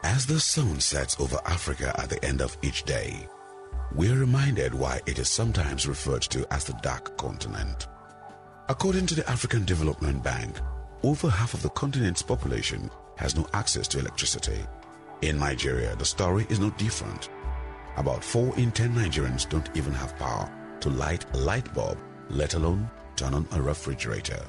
As the sun sets over Africa at the end of each day, we're reminded why it is sometimes referred to as the Dark Continent. According to the African Development Bank, over half of the continent's population has no access to electricity. In Nigeria, the story is no different. About 4 in 10 Nigerians don't even have power to light a light bulb, let alone turn on a refrigerator.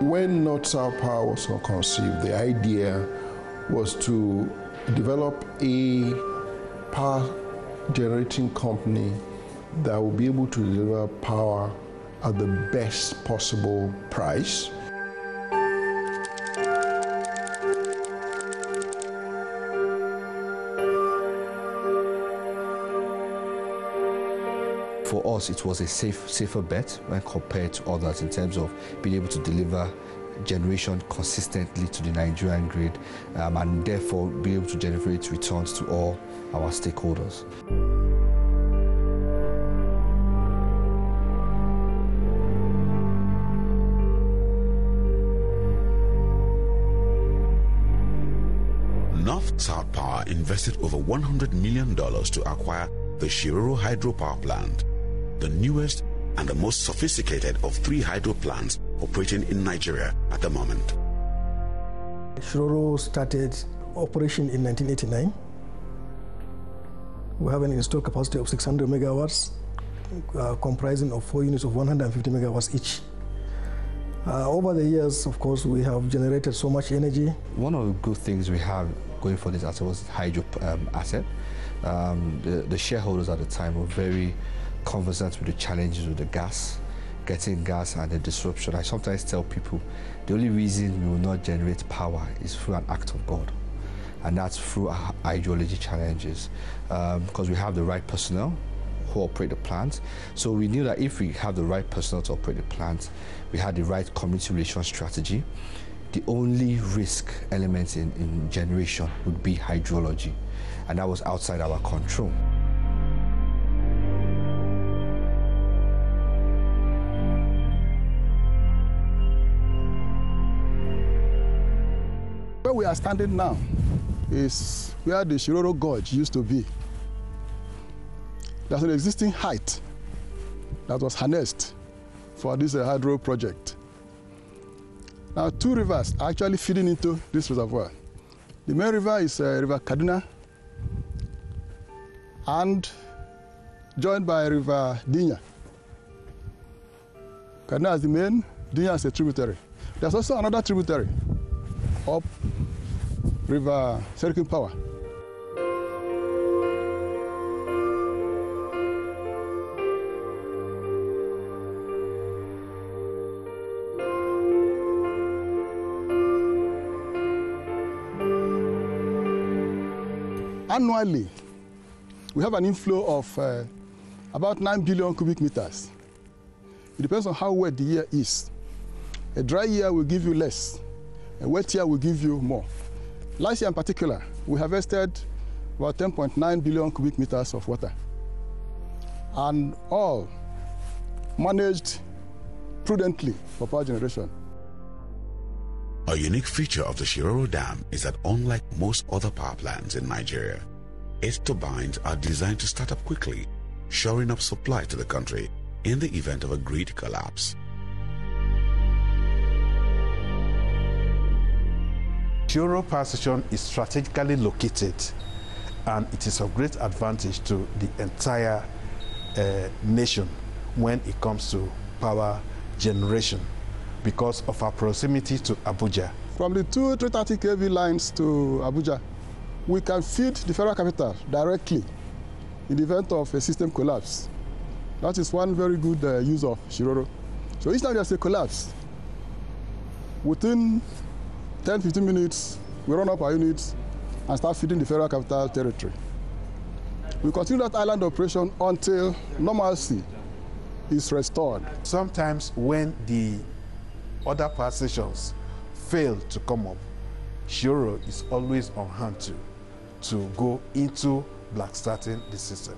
When North-South Power was conceived, the idea was to develop a power generating company that will be able to deliver power at the best possible price. For us, it was a safer bet when compared to others in terms of being able to deliver generation consistently to the Nigerian grid and therefore be able to generate returns to all our stakeholders. North-South Power invested over $100 million to acquire the Shiroro Hydropower Plant, the newest and the most sophisticated of 3 hydro plants operating in Nigeria at the moment. Shiroro started operation in 1989. We have an installed capacity of 600 megawatts, comprising of 4 units of 150 megawatts each. Over the years, of course, we have generated so much energy. One of the good things we have going for this asset was the hydro asset. The shareholders at the time were very conversant with the challenges with the gas, getting gas and the disruption. I sometimes tell people the only reason we will not generate power is through an act of God, and that's through our ideology challenges, because we have the right personnel who operate the plant. So we knew that if we have the right personnel to operate the plant, we had the right community relations strategy. The only risk element in generation would be hydrology, and that was outside our control. Where we are standing now is where the Shiroro Gorge used to be. There's an existing height that was harnessed for this hydro project. Now 2 rivers are actually feeding into this reservoir. The main river is River Kaduna and joined by River Dinya. Kaduna is the main, Dinya is a tributary. There's also another tributary up River Circle Power. Annually, we have an inflow of about 9 billion cubic meters. It depends on how wet the year is. A dry year will give you less. A wet year will give you more. Last year in particular, we harvested about 10.9 billion cubic meters of water, and all managed prudently for power generation. A unique feature of the Shiroro Dam is that unlike most other power plants in Nigeria, its turbines are designed to start up quickly, shoring up supply to the country in the event of a grid collapse. Shiroro Power Station is strategically located, and it is of great advantage to the entire nation when it comes to power generation because of our proximity to Abuja. From the 330 kV lines to Abuja, we can feed the federal capital directly in the event of a system collapse. That is one very good use of Shiroro. So each time there's a collapse, within 10-15 minutes, we run up our units and start feeding the federal capital territory. We continue that island operation until normalcy is restored. Sometimes when the other power stations fail to come up, Shiroro is always on hand to go into black starting the system.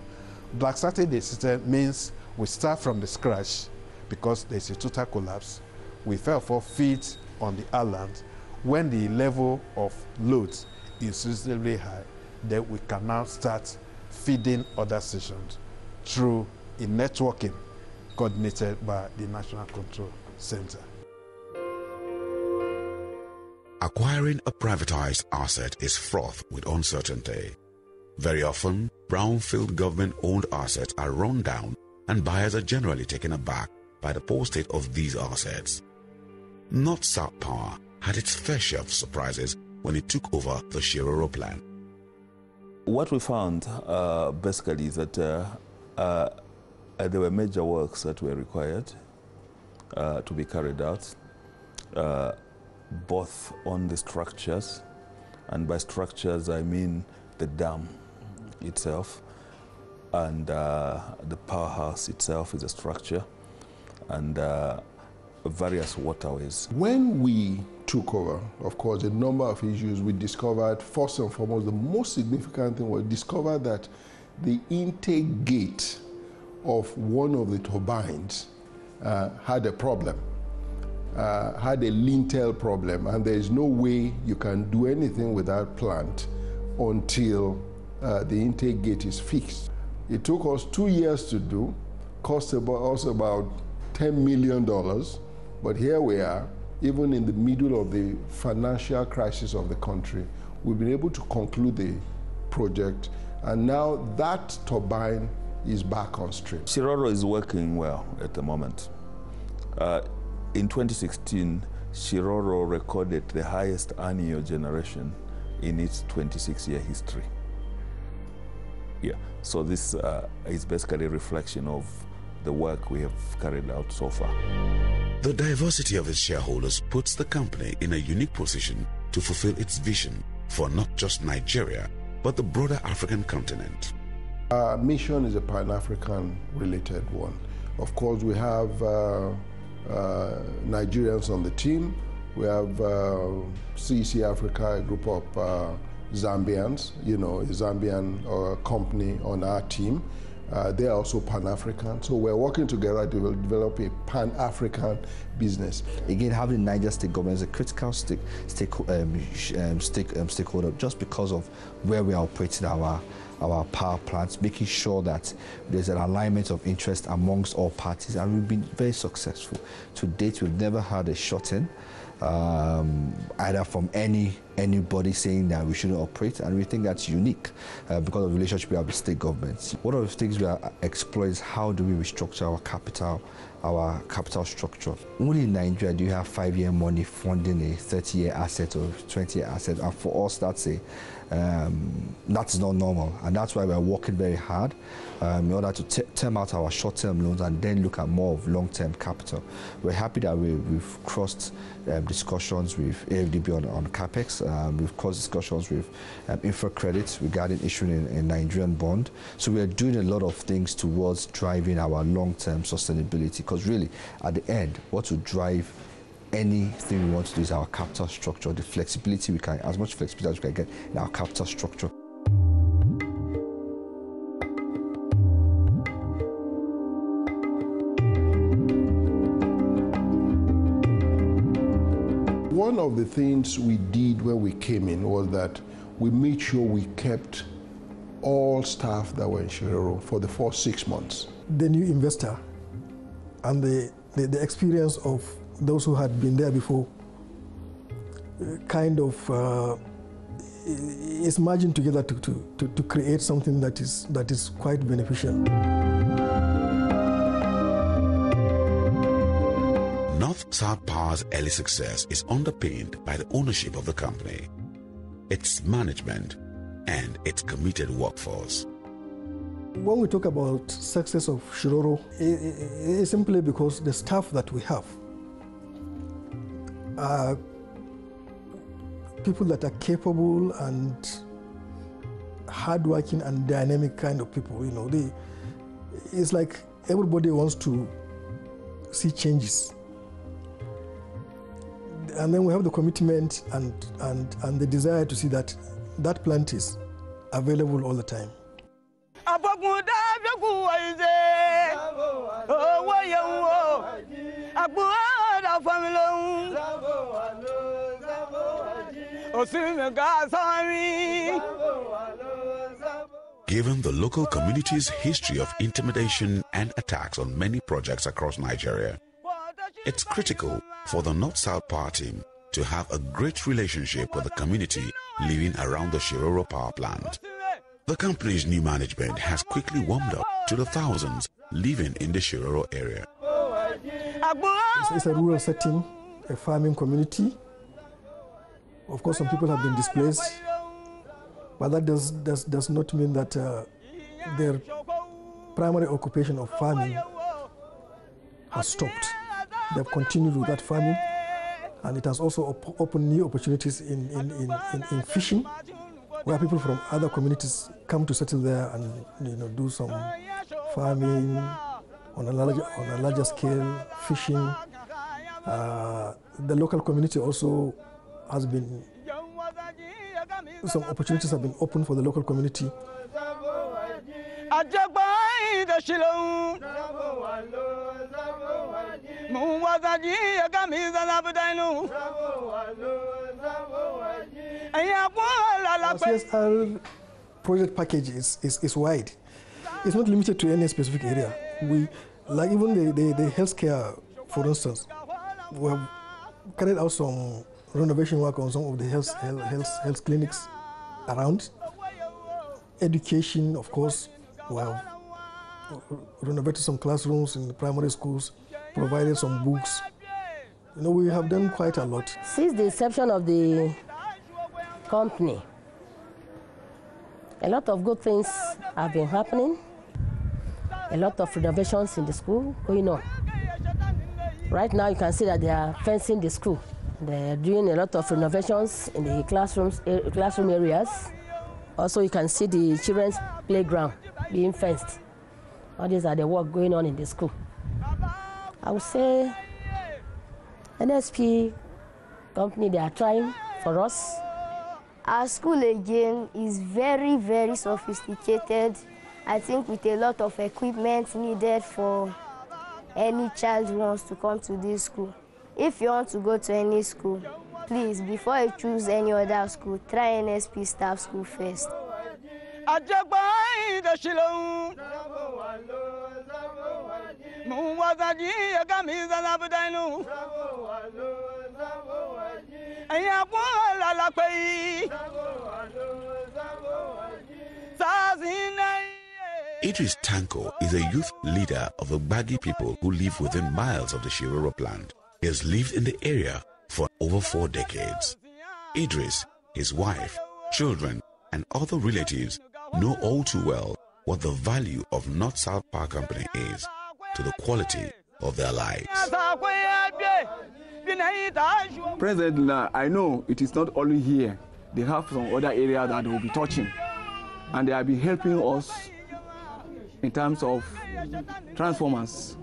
Black starting the system means we start from the scratch because there's a total collapse. We therefore feed on the island. When the level of loads is reasonably high, then we can now start feeding other stations through a networking coordinated by the National Control Center. Acquiring a privatized asset is fraught with uncertainty. Very often, brownfield government-owned assets are run down and buyers are generally taken aback by the poor state of these assets. North South Power had its fair share of surprises when it took over the Shiroro plant. What we found basically is that there were major works that were required to be carried out, both on the structures, and by structures I mean the dam itself, and the powerhouse itself is a structure, and various waterways. When we took over, of course, a number of issues we discovered. First and foremost, the most significant thing was discovered that the intake gate of one of the turbines had a problem, had a lintel problem, and there is no way you can do anything with that plant until the intake gate is fixed. It took us 2 years to do, cost us about $10 million, but here we are, even in the middle of the financial crisis of the country, we've been able to conclude the project, and now that turbine is back on stream. Shiroro is working well at the moment. In 2016, Shiroro recorded the highest annual generation in its 26-year history. Yeah, so this is basically a reflection of the work we have carried out so far. The diversity of its shareholders puts the company in a unique position to fulfill its vision for not just Nigeria, but the broader African continent. Our mission is a Pan-African related one. Of course, we have Nigerians on the team. We have CEC Africa, a group of Zambians, a Zambian company on our team. They are also Pan-African, so we're working together to develop a Pan-African business. Again, having Niger State government as a critical stakeholder, just because of where we are operating our power plants, making sure that there's an alignment of interest amongst all parties, and we've been very successful. To date, we've never had a shut-in, either from anybody saying that we shouldn't operate, and we think that's unique because of the relationship we have with state governments. One of the things we are exploring is how do we restructure our capital structure. Only in Nigeria do you have 5-year money funding a 30-year asset or 20-year asset, and for us that's not normal, and that's why we're working very hard in order to term out our short-term loans and then look at more of long-term capital. We're happy that we've crossed discussions with AFDB on CAPEX. We've crossed discussions with infra credits regarding issuing a Nigerian bond. So we are doing a lot of things towards driving our long-term sustainability, because really, at the end, what will drive anything we want to do is our capital structure, the flexibility we can, as much flexibility as we can get in our capital structure. One of the things we did when we came in was that we made sure we kept all staff that were in Shiroro for the first 6 months. The new investor and the experience of those who had been there before kind of is merging together to create something that is quite beneficial. North-South Power's early success is underpinned by the ownership of the company, its management, and its committed workforce. When we talk about success of Shiroro, it's simply because the staff that we have are people that are capable and hardworking and dynamic kind of people. It's like everybody wants to see changes. And then we have the commitment and the desire to see that that plant is available all the time. Given the local community's history of intimidation and attacks on many projects across Nigeria, it's critical for the North-South Power team to have a great relationship with the community living around the Shiroro power plant. The company's new management has quickly warmed up to the thousands living in the Shiroro area. It's a rural setting, a farming community. Of course, some people have been displaced, but that does not mean that their primary occupation of farming has stopped. They've continued with that farming, and it has also opened new opportunities in fishing, where people from other communities come to settle there and do some farming on a larger scale, fishing. The local community also has been, some opportunities have been opened for the local community. Our CSR project package is wide. It's not limited to any specific area. We, like even the healthcare, for instance, we have carried out some renovation work on some of the health clinics around. Education, of course, we have renovated some classrooms in the primary schools, provided some books. We have done quite a lot. Since the inception of the company, a lot of good things have been happening. A lot of renovations in the school going on. Right now you can see that they are fencing the school. They're doing a lot of renovations in the classroom areas. Also you can see the children's playground being fenced. All these are the work going on in the school. I would say NSP company, they are trying for us. Our school again is very, very sophisticated. I think with a lot of equipment needed for any child who wants to come to this school. If you want to go to any school, please, before you choose any other school, try NSP Staff School first. Idris Tanko is a youth leader of the Baggy people who live within miles of the Shiroro plant. He has lived in the area for over 4 decades. Idris, his wife, children, and other relatives know all too well what the value of North-South Power Company is to the quality of their lives. President, I know it is not only here. They have some other areas that they will be touching, and they have been helping us in terms of transformers.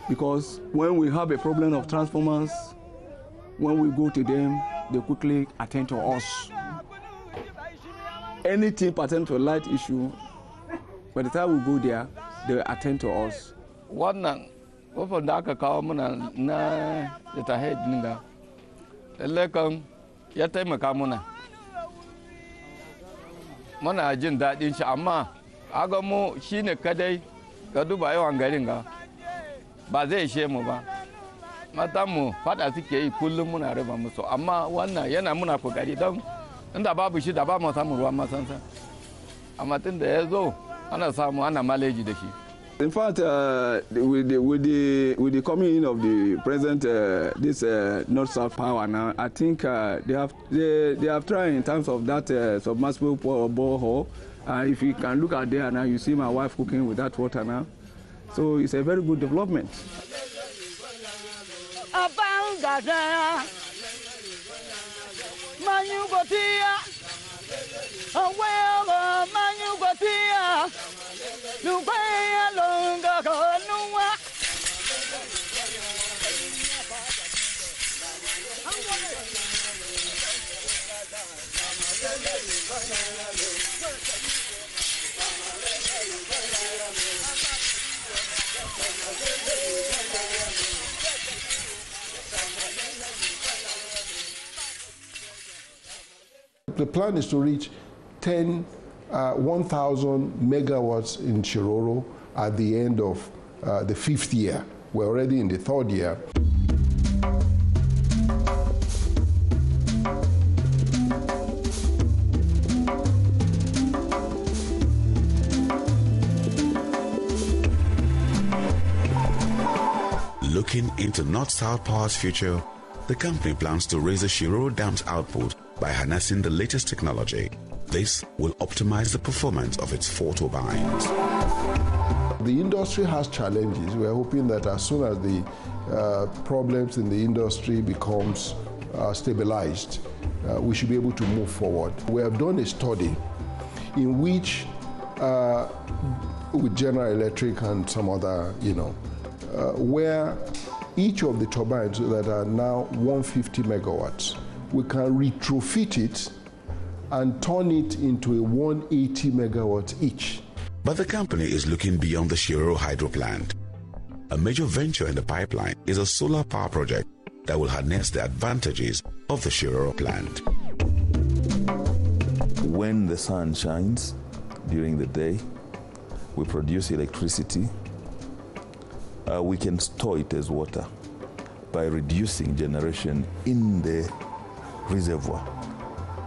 Because when we have a problem of transformers, when we go to them, they quickly attend to us. Anything pertaining to a light issue, by the time we go there, they attend to us. Wannan wafan da aka kawo muna na ta head ninga, lalle ya taimaka muna. Muna jin daɗin shi, amma aga mu shine kadai ga duba yawan garin ga ba zai ishe mu ba. Matan mu fada suke yi kullum muna raba musu, amma wannan yana muna kokari don inda babu shi da ba mu samu ruwan masansa. Amma tun da ya zo ana samu ana maleji da shi. In fact, with the coming in of the present this North-South Power now, I think they have tried in terms of that submersible borehole. If you can look at there now, you see my wife cooking with that water now. So it's a very good development. The plan is to reach 1,000 megawatts in Shiroro at the end of the 5th year. We're already in the 3rd year. Looking into North-South Power's future, the company plans to raise the Shiroro Dam's output by harnessing the latest technology. This will optimize the performance of its 4 turbines. The industry has challenges. We're hoping that as soon as the problems in the industry becomes stabilized, we should be able to move forward. We have done a study in which, with General Electric and some other, where each of the turbines that are now 150 megawatts, we can retrofit it and turn it into a 180 megawatts each. But the company is looking beyond the Shiroro hydro plant. A major venture in the pipeline is a solar power project that will harness the advantages of the Shiroro plant. When the sun shines during the day, we produce electricity. We can store it as water by reducing generation in the reservoir.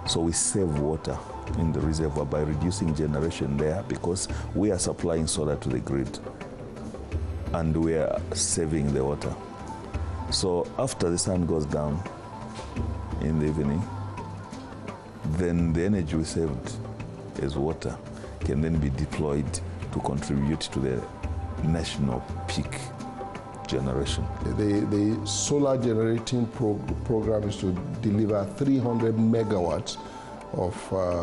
So we save water in the reservoir by reducing generation there, because we are supplying solar to the grid and we are saving the water. So after the sun goes down in the evening, then the energy we saved as water can then be deployed to contribute to the national peak generation. The solar generating program is to deliver 300 megawatts of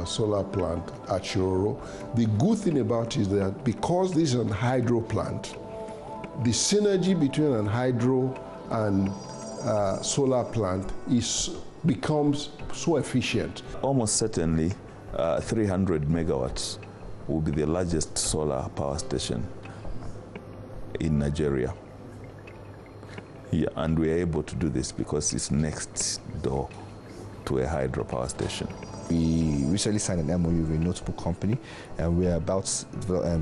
solar plant at Shiroro. The good thing about it is that because this is a hydro plant, the synergy between an hydro and solar plant becomes so efficient. Almost certainly 300 megawatts will be the largest solar power station in Nigeria. Yeah, and we are able to do this because it's next door to a hydropower station. We recently signed an MOU with a notable company, and we are about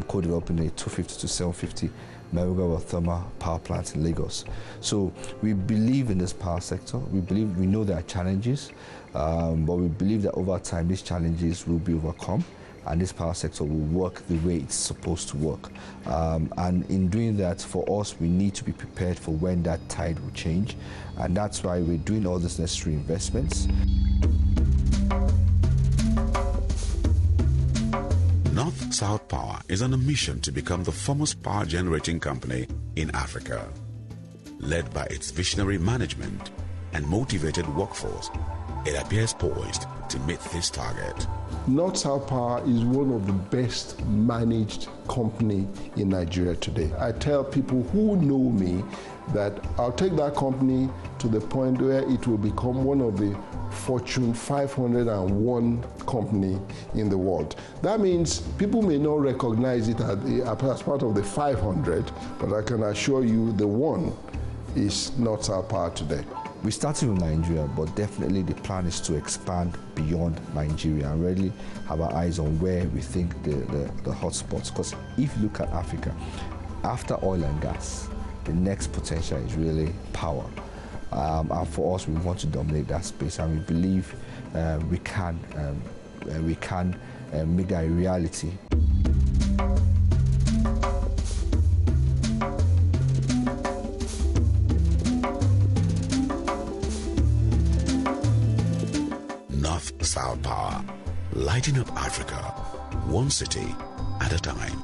co-developing a 250 to 750 megawatt thermal power plant in Lagos. So we believe in this power sector. We know there are challenges, but we believe that over time these challenges will be overcome, and this power sector will work the way it's supposed to work. And in doing that, for us, we need to be prepared for when that tide will change, and that's why we're doing all these necessary investments. North-South Power is on a mission to become the foremost power generating company in Africa. Led by its visionary management and motivated workforce, it appears poised to meet this target. North-South Power is one of the best managed company in Nigeria today. I tell people who know me that I'll take that company to the point where it will become one of the Fortune 501 company in the world. That means people may not recognize it as part of the 500, but I can assure you the one is North-South Power today. We started with Nigeria, but definitely the plan is to expand beyond Nigeria and really have our eyes on where we think the hotspots. Because if you look at Africa, after oil and gas, the next potential is really power. And for us, we want to dominate that space, and we believe we can make that a reality. North-South Power, lighting up Africa, one city at a time.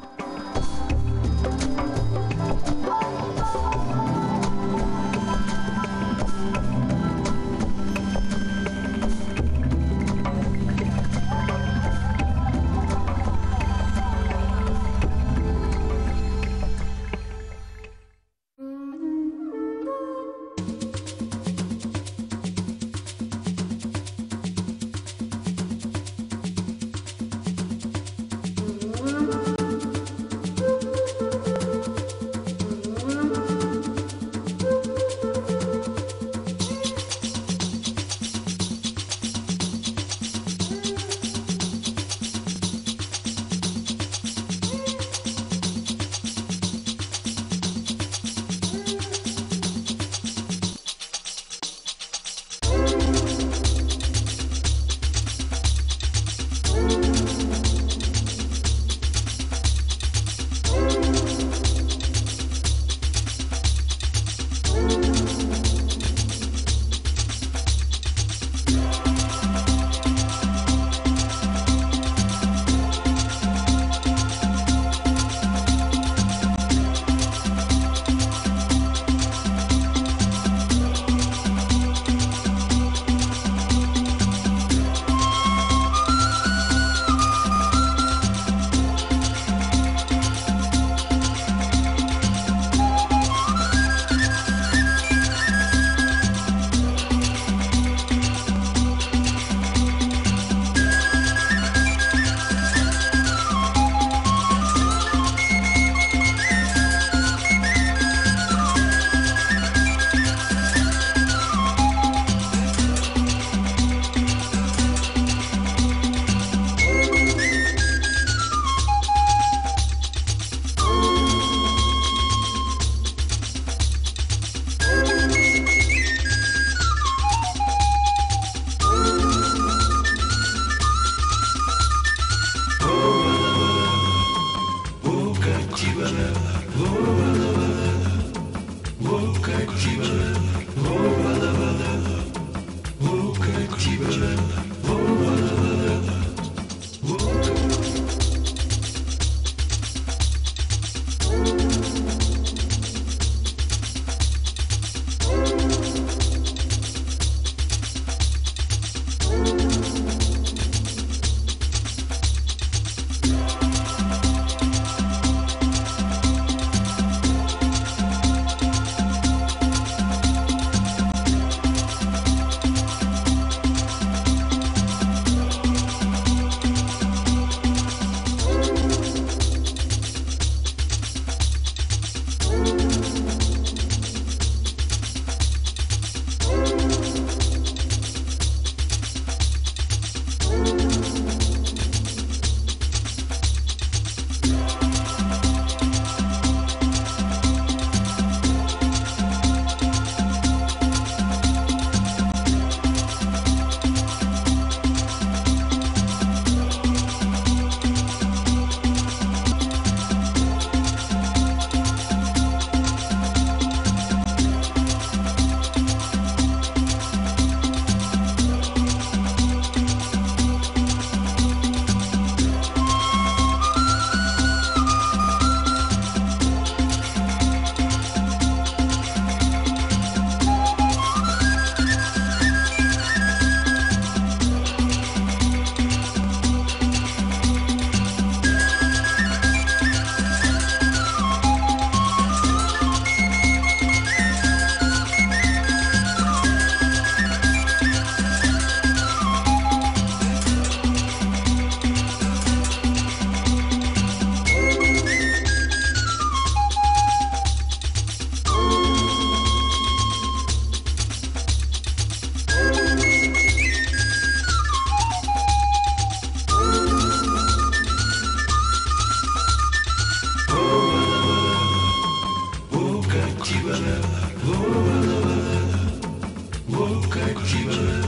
Woka Chiba,